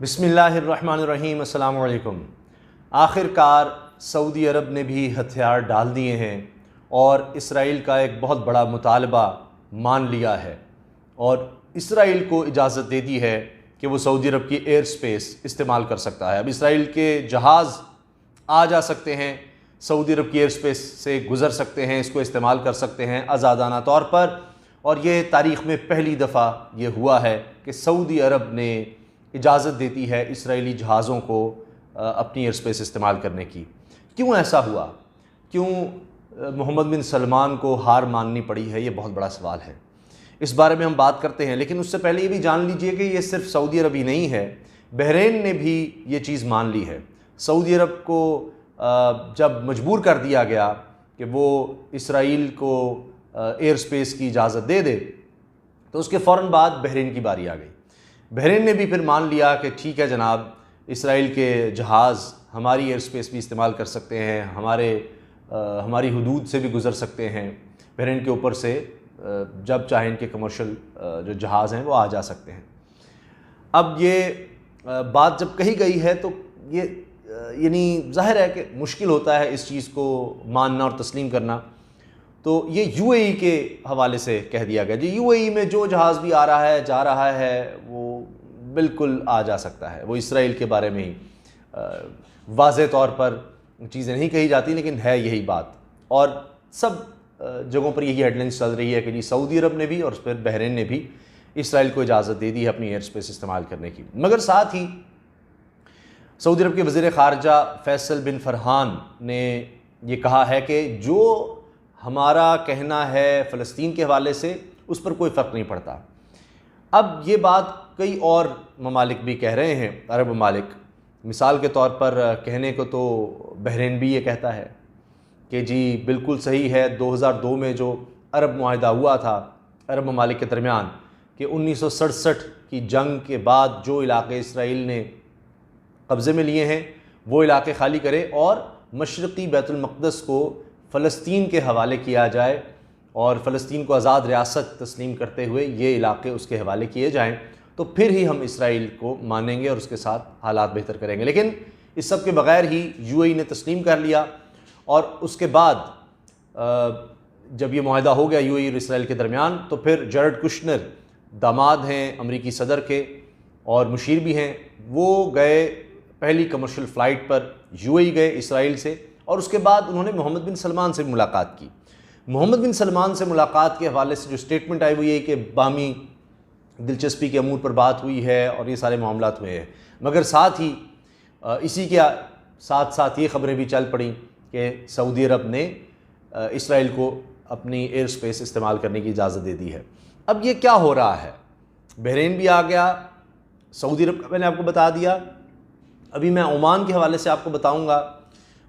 बिस्मिल्लाहिर्रहमानिर्रहीम, अस्सलाम वालेकुम। आखिरकार सऊदी अरब ने भी हथियार डाल दिए हैं और इसराइल का एक बहुत बड़ा मुतालबा मान लिया है और इसराइल को इजाज़त दे दी है कि वो सऊदी अरब की एयर स्पेस इस्तेमाल कर सकता है। अब इसराइल के जहाज़ आ जा सकते हैं, सऊदी अरब की एयर स्पेस से गुज़र सकते हैं, इसको इस्तेमाल कर सकते हैं आज़ादाना तौर पर। और ये तारीख़ में पहली दफ़ा ये हुआ है कि सऊदी अरब ने इजाज़त देती है इसराइली जहाज़ों को अपनी एयर स्पेस इस्तेमाल करने की। क्यों ऐसा हुआ? क्यों मोहम्मद बिन सलमान को हार माननी पड़ी है? ये बहुत बड़ा सवाल है। इस बारे में हम बात करते हैं, लेकिन उससे पहले ये भी जान लीजिए कि ये सिर्फ सऊदी अरब ही नहीं है, बहरीन ने भी ये चीज़ मान ली है। सऊदी अरब को जब मजबूर कर दिया गया कि वो इसराइल को एयर स्पेस की इजाज़त दे दे, तो उसके फ़ौरन बाद बहरीन की बारी आ गई। बहरीन ने भी फिर मान लिया कि ठीक है जनाब, इसराइल के जहाज़ हमारी एयर स्पेस भी इस्तेमाल कर सकते हैं, हमारी हुदूद से भी गुज़र सकते हैं, बहरीन के ऊपर से जब चाहें इनके कमर्शियल जो जहाज़ हैं वो आ जा सकते हैं। अब ये बात जब कही गई है तो ये यानी ज़ाहिर है कि मुश्किल होता है इस चीज़ को मानना और तस्लीम करना। तो ये यूएई के हवाले से कह दिया गया जी, यूएई में जो जहाज़ भी आ रहा है जा रहा है वो बिल्कुल आ जा सकता है। वो इसराइल के बारे में ही वाज़े तौर पर चीज़ें नहीं कही जाती, लेकिन है यही बात। और सब जगहों पर यही हेडलाइंस चल रही है कि जी सऊदी अरब ने भी और फिर बहरीन ने भी इसराइल को इजाज़त दे दी है अपनी एयर स्पेस इस्तेमाल करने की। मगर साथ ही सऊदी अरब के वज़ीर ख़ारजा फैसल बिन फरहान ने ये कहा है कि जो हमारा कहना है फ़लस्तीन के हवाले से उस पर कोई फ़र्क नहीं पड़ता। अब ये बात कई और ममालिक भी कह रहे हैं, अरब ममालिक। मिसाल के तौर पर कहने को तो बहरीन भी ये कहता है कि जी बिल्कुल सही है, 2002 में जो अरब मुआहिदा हुआ था अरब ममालिक के दरमियान कि 1967 की जंग के बाद जो इलाके इसराइल ने कब्ज़े में लिए हैं वो इलाके खाली करे और मशरक़ी बैतुल मक़दस को फ़लस्तीन के हवाले किया जाए और फ़लस्तीन को आज़ाद रियासत तस्लीम करते हुए ये इलाके उसके हवाले किए जाएं, तो फिर ही हम इसराइल को मानेंगे और उसके साथ हालात बेहतर करेंगे। लेकिन इस सब के बग़ैर ही यूएई ने तस्लीम कर लिया और उसके बाद जब ये मुआहिदा हो गया यूएई और इसराइल के दरमियान, तो फिर जैरेड कुशनर दामाद हैं अमरीकी सदर के और मुशीर भी हैं, वो गए पहली कमर्शियल फ़्लाइट पर यूएई गए इसराइल से और उसके बाद उन्होंने मोहम्मद बिन सलमान से मुलाकात की। मोहम्मद बिन सलमान से मुलाकात के हवाले से जो स्टेटमेंट आई वो ये कि बामी दिलचस्पी के अमूर पर बात हुई है और ये सारे मामलात हुए हैं। मगर साथ ही इसी के साथ साथ ये ख़बरें भी चल पड़ी कि सऊदी अरब ने इसराइल को अपनी एयर स्पेस इस्तेमाल करने की इजाज़त दे दी है। अब ये क्या हो रहा है? बहरीन भी आ गया, सऊदी अरब का मैंने आपको बता दिया, अभी मैं ओमान के हवाले से आपको बताऊँगा।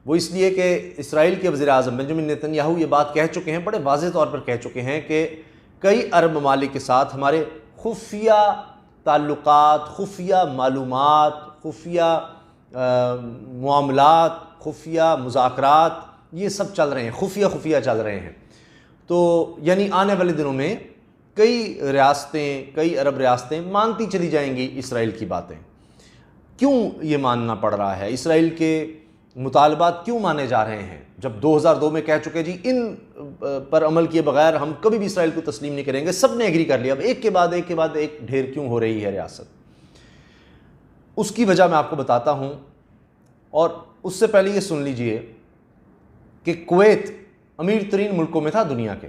वो इसलिए कि इसराइल के वज़ीर-ए-आज़म बेंजामिन नेतन्याहू ये बात कह चुके हैं, बड़े वाज़े तौर पर कह चुके हैं कि कई अरब ममालिक के साथ हमारे खुफिया ताल्लुकात, खुफिया मालूमात, खुफिया मुआमलात, खुफिया मुज़ाकरात ये सब चल रहे हैं, खुफिया चल रहे हैं। तो यानी आने वाले दिनों में कई रियासतें, कई अरब रियासतें मानती चली जाएंगी इसराइल की बातें। क्यों ये मानना पड़ रहा है? इसराइल के मुतालबात क्यों माने जा रहे हैं? जब 2002 में कह चुके जी इन पर अमल किए बगैर हम कभी भी इसराइल को तस्लीम नहीं करेंगे, सब ने एग्री कर लिया। अब एक के बाद एक ढेर क्यों हो रही है रियासत? उसकी वजह मैं आपको बताता हूँ, और उससे पहले ये सुन लीजिए कि कुवैत अमीर तरीन मुल्कों में था दुनिया के,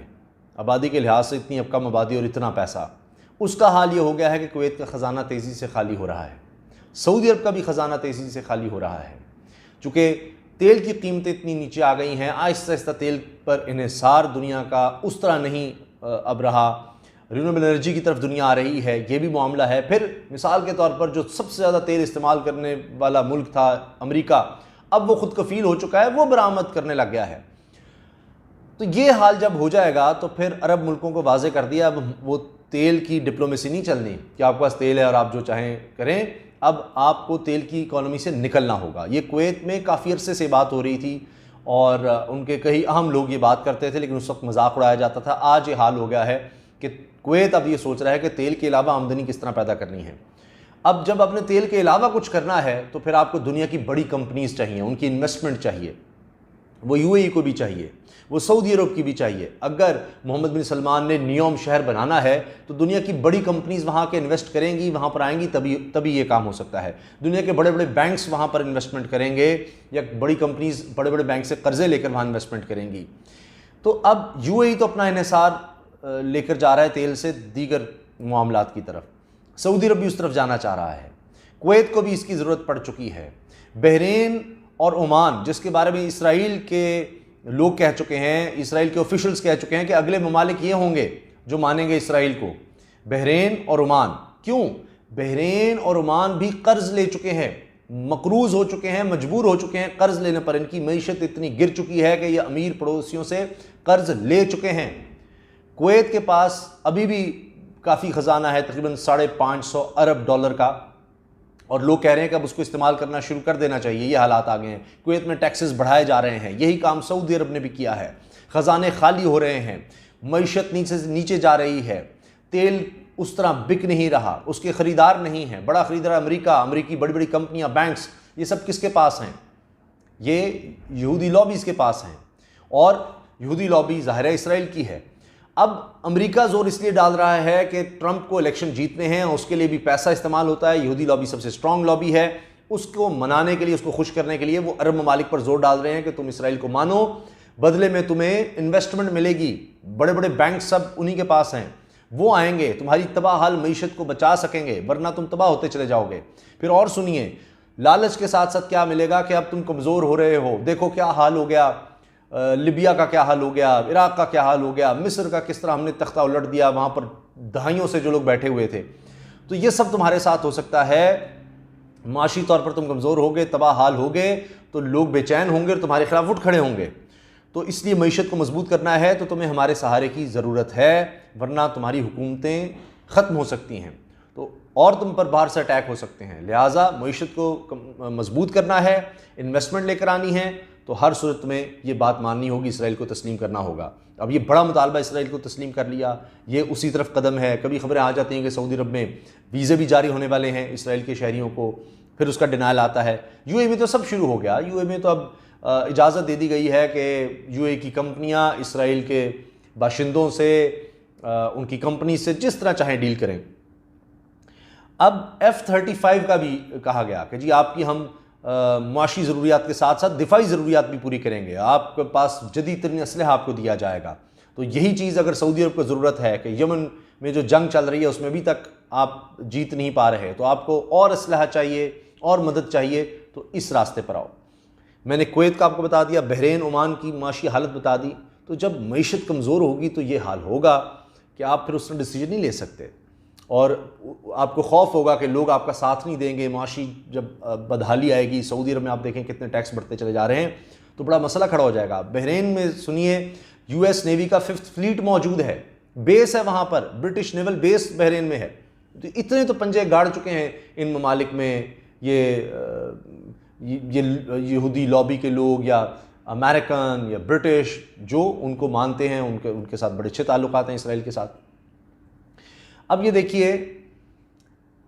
आबादी के लिहाज से इतनी अब कम आबादी और इतना पैसा, उसका हाल ये हो गया है कि कुवैत का ख़जाना तेज़ी से खाली हो रहा है। सऊदी अरब का भी ख़जाना तेज़ी से खाली हो रहा है। चूँकि तेल की कीमतें इतनी नीचे आ गई हैं, आहिस्ता आहिस्ता तेल पर इन्हिसार दुनिया का उस तरह नहीं अब रहा, रिन्यूएबल एनर्जी की तरफ दुनिया आ रही है, ये भी मामला है। फिर मिसाल के तौर पर जो सबसे ज़्यादा तेल इस्तेमाल करने वाला मुल्क था अमेरिका, अब वो खुद कफ़ील हो चुका है, वो बरामद करने लग गया है। तो ये हाल जब हो जाएगा तो फिर अरब मुल्कों को वाज़े कर दिया अब वो तेल की डिप्लोमेसी नहीं चलनी कि आपके पास तेल है और आप जो चाहें करें, अब आपको तेल की इकॉनमी से निकलना होगा। ये कुवैत में काफ़ी अरसे से बात हो रही थी और उनके कई अहम लोग ये बात करते थे, लेकिन उस वक्त मजाक उड़ाया जाता था। आज ये हाल हो गया है कि कुवैत अब ये सोच रहा है कि तेल के अलावा आमदनी किस तरह पैदा करनी है। अब जब अपने तेल के अलावा कुछ करना है तो फिर आपको दुनिया की बड़ी कंपनीज चाहिए, उनकी इन्वेस्टमेंट चाहिए, वो यूएई को भी चाहिए, वो सऊदी अरब की भी चाहिए। अगर मोहम्मद बिन सलमान ने नियोम शहर बनाना है तो दुनिया की बड़ी कंपनीज वहाँ के इन्वेस्ट करेंगी, वहाँ पर आएंगी, तभी ये काम हो सकता है। दुनिया के बड़े बड़े बैंक्स वहाँ पर इन्वेस्टमेंट करेंगे, या बड़ी कंपनीज बड़े बड़े बैंक से कर्जे लेकर वहाँ इन्वेस्टमेंट करेंगी। तो अब यूएई तो अपना इन्हिसार लेकर जा रहा है तेल से दीगर मामलात की तरफ, सऊदी अरब भी उस तरफ जाना चाह रहा है, कुवैत को भी इसकी ज़रूरत पड़ चुकी है, बहरीन और ओमान, जिसके बारे में इसराइल के लोग कह चुके हैं, इसराइल के ऑफिशियल्स कह चुके हैं कि अगले ममालिक ये होंगे जो मानेंगे इसराइल को, बहरीन और ओमान। क्यों? बहरीन और ओमान भी कर्ज ले चुके हैं, मकरूज हो चुके हैं, मजबूर हो चुके हैं कर्ज लेने पर। इनकी मईशत इतनी गिर चुकी है कि ये अमीर पड़ोसियों से कर्ज ले चुके हैं। कुवैत के पास अभी भी काफ़ी ख़जाना है, तकरीबन $550 अरब का, और लोग कह रहे हैं कि अब उसको इस्तेमाल करना शुरू कर देना चाहिए। ये हालात आ गए हैं, कुवैत में टैक्सेस बढ़ाए जा रहे हैं। यही काम सऊदी अरब ने भी किया है, ख़जाने खाली हो रहे हैं, मईशत नीचे से नीचे जा रही है, तेल उस तरह बिक नहीं रहा, उसके ख़रीदार नहीं हैं। बड़ा ख़रीदार अमेरिका, अमेरिकी बड़ी बड़ी कंपनियां, बैंक्स, ये सब किसके पास हैं? ये यहूदी लॉबीज़ के पास हैं, और यहूदी लॉबी ज़ाहिर है इसराइल की है। अब अमेरिका जोर इसलिए डाल रहा है कि ट्रंप को इलेक्शन जीतने हैं, उसके लिए भी पैसा इस्तेमाल होता है। यहूदी लॉबी सबसे स्ट्रांग लॉबी है, उसको मनाने के लिए, उसको खुश करने के लिए वो अरब ममालिक पर जोर डाल रहे हैं कि तुम इसराइल को मानो, बदले में तुम्हें इन्वेस्टमेंट मिलेगी। बड़े बड़े बैंक सब उन्हीं के पास हैं, वो आएंगे, तुम्हारी तबाह हाल मईशत को बचा सकेंगे, वरना तुम तबाह होते चले जाओगे। फिर और सुनिए, लालच के साथ साथ क्या मिलेगा कि अब तुम कमज़ोर हो रहे हो, देखो क्या हाल हो गया, लिबिया का क्या हाल हो गया, इराक का क्या हाल हो गया, मिस्र का किस तरह हमने तख्ता उलट दिया, वहाँ पर दहाइयों से जो लोग बैठे हुए थे। तो ये सब तुम्हारे साथ हो सकता है। माशी तौर पर तुम कमज़ोर होगे, तबाह हाल होगे, तो लोग बेचैन होंगे और तुम्हारे खिलाफ उठ खड़े होंगे। तो इसलिए मईशत को मजबूत करना है तो तुम्हें हमारे सहारे की ज़रूरत है, वरना तुम्हारी हुकूमतें ख़त्म हो सकती हैं, तो और तुम पर बाहर से अटैक हो सकते हैं। लिहाजा मईशत को मजबूत करना है, इन्वेस्टमेंट लेकर आनी है, तो हर सूरत में ये बात माननी होगी, इसराइल को तस्लीम करना होगा। अब ये बड़ा मुतालबा इसराइल को तस्लीम कर लिया, ये उसी तरफ कदम है। कभी खबरें आ जाती हैं कि सऊदी अरब में वीज़े भी जारी होने वाले हैं इसराइल के शहरियों को, फिर उसका डिनायल आता है। यूएई में तो सब शुरू हो गया, यूएई में तो अब इजाज़त दे दी गई है कि यूएई की कंपनियां इसराइल के बाशिंदों से, उनकी कंपनी से जिस तरह चाहें डील करें। अब F-35 का भी कहा गया कि जी आपकी हम मुआशी ज़रूरियात के साथ साथ दिफाई ज़रूरियात भी पूरी करेंगे, आपके पास जदीद तरीन असलहा आपको दिया जाएगा। तो यही चीज़ अगर सऊदी अरब को ज़रूरत है कि यमन में जो जंग चल रही है उसमें अभी तक आप जीत नहीं पा रहे, तो आपको और असलहा चाहिए और मदद चाहिए, तो इस रास्ते पर आओ। मैंने कुवैत का आपको बता दिया, बहरीन ओमान की माशी हालत बता दी। तो जब मईशत कमज़ोर होगी तो ये हाल होगा कि आप फिर उस तरह डिसीजन नहीं ले सकते, और आपको खौफ होगा कि लोग आपका साथ नहीं देंगे। माशी जब बदहाली आएगी, सऊदी अरब में आप देखें कितने टैक्स बढ़ते चले जा रहे हैं, तो बड़ा मसला खड़ा हो जाएगा। बहरीन में सुनिए, यूएस नेवी का 5th फ्लीट मौजूद है, बेस है वहाँ पर, ब्रिटिश नेवल बेस बहरीन में है। तो इतने तो पंजे गाड़ चुके हैं इन ममालिक में ये यहूदी लॉबी के लोग, या अमेरिकन या ब्रिटिश, जो उनको मानते हैं, उनके साथ बड़े अच्छे ताल्लुकात हैं इसराइल के साथ। अब ये देखिए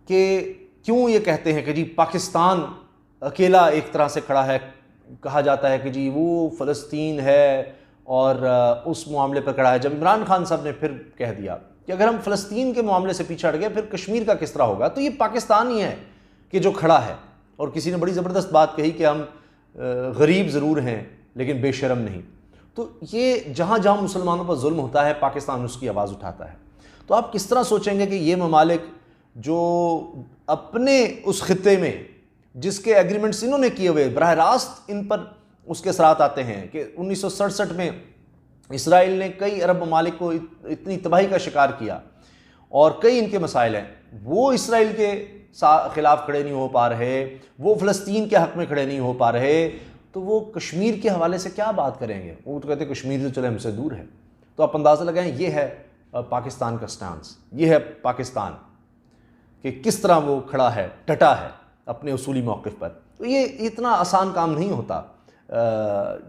कि क्यों ये कहते हैं कि जी पाकिस्तान अकेला एक तरह से खड़ा है। कहा जाता है कि जी वो फ़लस्तीन है और उस मामले पर खड़ा है। जब इमरान खान साहब ने फिर कह दिया कि अगर हम फ़लस्तीन के मामले से पीछे हट गए, फिर कश्मीर का किस तरह होगा, तो ये पाकिस्तान ही है कि जो खड़ा है। और किसी ने बड़ी ज़बरदस्त बात कही कि हम गरीब ज़रूर हैं लेकिन बेशरम नहीं। तो ये जहाँ जहाँ मुसलमानों पर जुल्म होता है, पाकिस्तान उसकी आवाज़ उठाता है। तो आप किस तरह सोचेंगे कि ये ममालिक जो अपने उस खित्ते में जिसके एग्रीमेंट्स इन्होंने किए हुए बराह रास्त इन पर उसके असरात आते हैं कि 1967 में इसराइल ने कई अरब ममालिक को इतनी तबाही का शिकार किया और कई इनके मसाइल हैं, वो इसराइल के ख़िलाफ़ खड़े नहीं हो पा रहे, वो फ़लस्तीन के हक़ में खड़े नहीं हो पा रहे, तो वो कश्मीर के हवाले से क्या बात करेंगे। वो तो कहते हैं कश्मीर तो चले हमसे दूर है। तो आप अंदाज़ा लगाएं, ये है पाकिस्तान का स्टांस, ये है पाकिस्तान कि किस तरह वो खड़ा है, डटा है अपने उसूली मौक़िफ़ पर। तो ये इतना आसान काम नहीं होता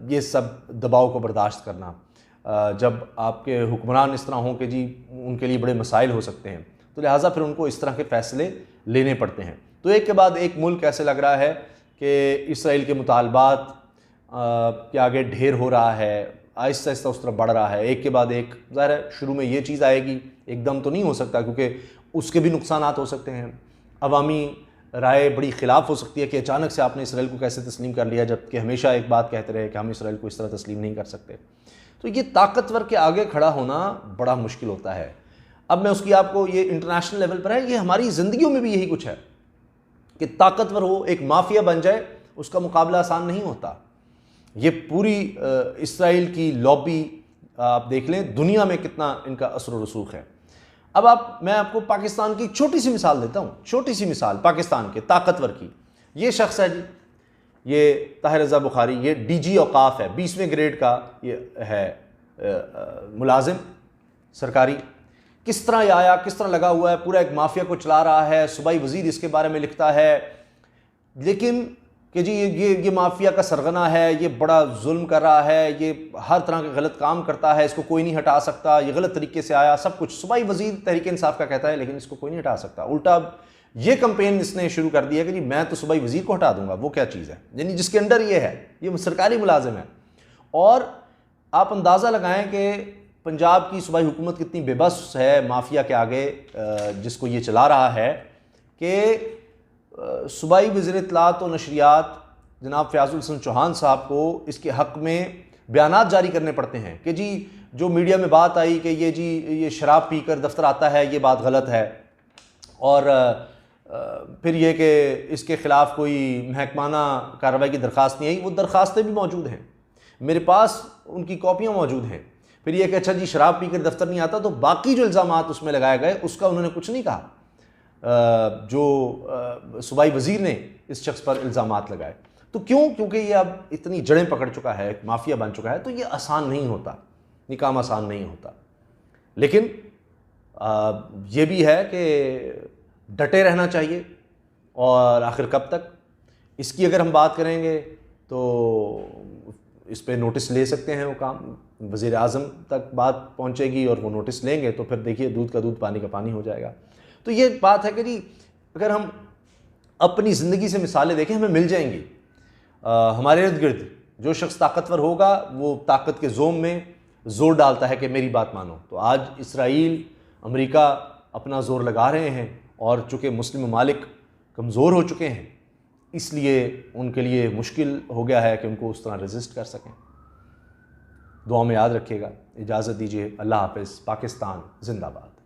ये सब दबाव को बर्दाश्त करना, जब आपके हुक्मरान इस तरह हों कि जी उनके लिए बड़े मसाइल हो सकते हैं, तो लिहाजा फिर उनको इस तरह के फ़ैसले लेने पड़ते हैं। तो एक के बाद एक मुल्क ऐसे लग रहा है कि इसराइल के मुतालबात के आगे ढेर हो रहा है, आहिस्ता आहिस्ता उस तरफ बढ़ रहा है, एक के बाद एक। ज़ाहिर है शुरू में ये चीज़ आएगी, एकदम तो नहीं हो सकता, क्योंकि उसके भी नुकसानात हो सकते हैं। अवामी राय बड़ी ख़िलाफ़ हो सकती है कि अचानक से आपने इसराइल को कैसे तस्लीम कर लिया, जबकि हमेशा एक बात कहते रहे कि हम इसराइल को इस तरह तस्लीम नहीं कर सकते। तो ये ताकतवर के आगे खड़ा होना बड़ा मुश्किल होता है। अब मैं उसकी आपको, ये इंटरनेशनल लेवल पर है, ये हमारी ज़िंदगियों में भी यही कुछ है कि ताकतवर हो, एक माफिया बन जाए, उसका मुकाबला आसान नहीं होता। ये पूरी इसराइल की लॉबी आप देख लें, दुनिया में कितना इनका असर व रसूख है। अब मैं आपको पाकिस्तान की छोटी सी मिसाल देता हूँ, छोटी सी मिसाल पाकिस्तान के ताकतवर की। ये शख्स है जी, ये ताहिर रज़ा बुखारी, ये DG औकाफ है, 20वें ग्रेड का ये है मुलाजिम सरकारी। किस तरह ये आया, किस तरह लगा हुआ है, पूरा एक माफिया को चला रहा है। सूबाई वज़ीर इसके बारे में लिखता है, लेकिन कि जी ये माफिया का सरगना है, ये बड़ा जुल्म कर रहा है, ये हर तरह के गलत काम करता है, इसको कोई नहीं हटा सकता, ये गलत तरीके से आया, सब कुछ सूबाई वज़ीर तहरीक इंसाफ का कहता है, लेकिन इसको कोई नहीं हटा सकता। उल्टा ये कंपेन इसने शुरू कर दिया कि जी मैं तो सूबाई वज़ीर को हटा दूंगा। वो क्या चीज़ है, यानी जिसके अंडर ये है, ये सरकारी मुलाजिम है। और आप अंदाज़ा लगाएं कि पंजाब की सूबाई हुकूमत कितनी बेबस है माफिया के आगे, जिसको ये चला रहा है, कि सूबाई वज़ीर इत्तलात व नशरियात जनाब फ़याज़ुल हसन चौहान साहब को इसके हक़ में बयानात जारी करने पड़ते हैं कि जी जो मीडिया में बात आई कि ये शराब पीकर दफ्तर आता है, ये बात गलत है। और फिर ये कि इसके ख़िलाफ़ कोई महकमाना कार्रवाई की दरख्वास्त नहीं आई, वो दरख्वास्तें भी मौजूद हैं मेरे पास, उनकी कॉपियाँ मौजूद हैं। फिर ये कि अच्छा जी शराब पीकर दफ्तर नहीं आता, तो बाकी जो इल्ज़ामात उसमें लगाए गए उसका उन्होंने कुछ नहीं कहा, जो सूबाई वज़ीर ने इस शख्स पर इल्ज़ामात लगाए। तो क्यों? क्योंकि ये अब इतनी जड़ें पकड़ चुका है, एक माफिया बन चुका है, तो ये आसान नहीं होता, ये काम आसान नहीं होता। लेकिन ये भी है कि डटे रहना चाहिए। और आखिर कब तक, इसकी अगर हम बात करेंगे तो इस पे नोटिस ले सकते हैं, वो काम वज़ीर आज़म तक बात पहुंचेगी और वो नोटिस लेंगे तो फिर देखिए दूध का दूध पानी का पानी हो जाएगा। तो ये बात है कि जी अगर हम अपनी ज़िंदगी से मिसालें देखें हमें मिल जाएंगी। हमारे इर्द गिर्द जो शख्स ताकतवर होगा वो ताकत के जोम में ज़ोर डालता है कि मेरी बात मानो। तो आज इसराइल, अमेरिका अपना ज़ोर लगा रहे हैं, और चूँकि मुस्लिम ममालिक कमज़ोर हो चुके हैं, इसलिए उनके लिए मुश्किल हो गया है कि उनको उस तरह रेजिस्ट कर सकें। दुआ में याद रखिएगा। इजाज़त दीजिए। अल्लाह हाफ़िज़। पाकिस्तान ज़िंदाबाद।